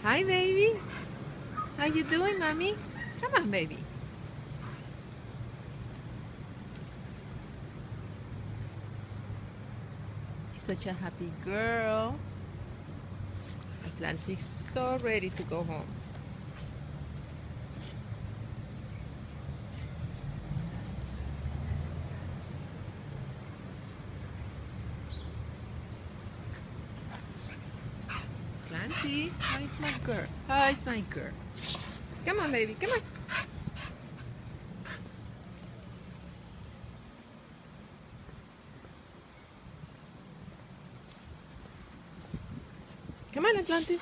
Hi, baby. How you doing, mommy? Come on, baby. Such a happy girl. Atlantic's so ready to go home. Atlantis, how is my girl? How is my girl? Come on, baby, come on. Come on, Atlantis.